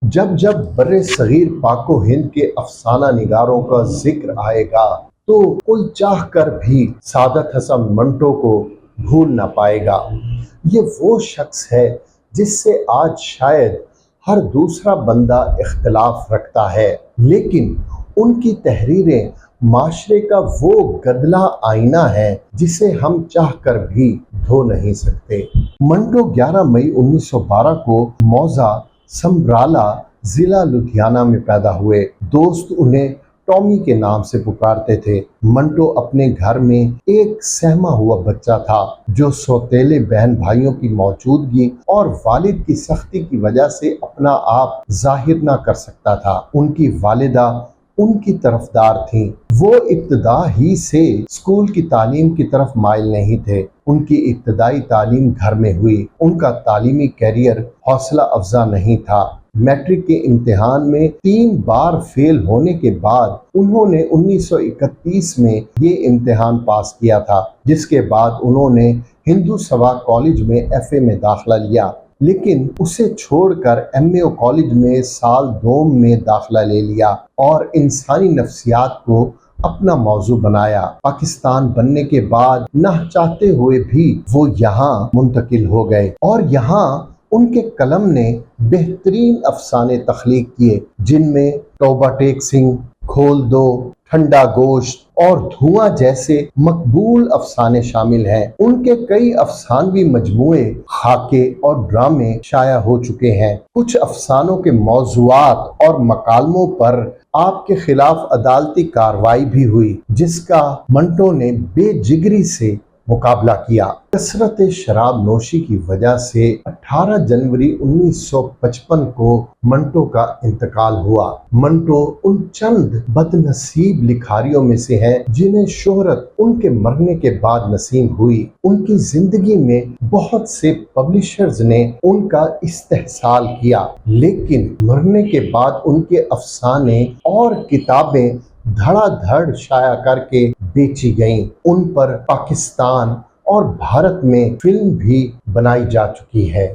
جب جب بر صغیر پاک و ہند کے افسانہ نگاروں کا ذکر آئے گا تو کوئی چاہ کر بھی سعادت حسن منٹو کو بھول نہ پائے گا۔ یہ وہ شخص ہے جس سے آج شاید ہر دوسرا بندہ اختلاف رکھتا ہے، لیکن ان کی تحریریں معاشرے کا وہ گدلا آئینہ ہے جسے ہم چاہ کر بھی دھو نہیں سکتے۔ منٹو 11 مئی 1912 کو موضع سمبرالہ ضلع لدھیانہ میں پیدا ہوئے۔ دوست انہیں ٹامی کے نام سے پکارتے تھے۔ منٹو اپنے گھر میں ایک سہما ہوا بچہ تھا جو سوتیلے بہن بھائیوں کی موجودگی اور والد کی سختی کی وجہ سے اپنا آپ ظاہر نہ کر سکتا تھا۔ ان کی والدہ ان کی طرفدار تھیں۔ وہ ابتدا ہی سے اسکول کی تعلیم کی طرف مائل نہیں تھے۔ ان کی ابتدائی تعلیم گھر میں ہوئی۔ ان کا تعلیمی کیریئر حوصلہ افزا نہیں تھا۔ میٹرک کے امتحان میں 3 بار فیل ہونے کے بعد انہوں نے 1931 میں یہ امتحان پاس کیا تھا، جس کے بعد انہوں نے ہندو سبھا کالج میں ایف اے میں داخلہ لیا، لیکن اسے چھوڑ کر ایم اے کالج میں سال دوم میں داخلہ لے لیا اور انسانی نفسیات کو اپنا موضوع بنایا۔ پاکستان بننے کے بعد نہ چاہتے ہوئے بھی وہ یہاں منتقل ہو گئے اور یہاں ان کے قلم نے بہترین افسانے تخلیق کیے، جن میں توبہ ٹیک سنگھ، کھول دو، ٹھنڈا گوشت اور دھواں جیسے مقبول افسانے شامل ہیں۔ ان کے کئی افسانوی مجموعے، خاکے اور ڈرامے شائع ہو چکے ہیں۔ کچھ افسانوں کے موضوعات اور مکالموں پر آپ کے خلاف عدالتی کارروائی بھی ہوئی، جس کا منٹو نے بے جگری سے مقابلہ کیا۔ کثرت شراب نوشی کی وجہ سے 18 جنوری 1955 کو منٹو کا انتقال ہوا۔ منٹو ان چند بد نصیب لکھاریوں میں سے ہیں جنہیں شہرت ان کے مرنے کے بعد نصیب ہوئی۔ ان کی زندگی میں بہت سے پبلشرز نے ان کا استحصال کیا، لیکن مرنے کے بعد ان کے افسانے اور کتابیں دھڑا دھڑ شائع کر کے بیچی گئیں۔ ان پر پاکستان اور بھارت میں فلم بھی بنائی جا چکی ہے۔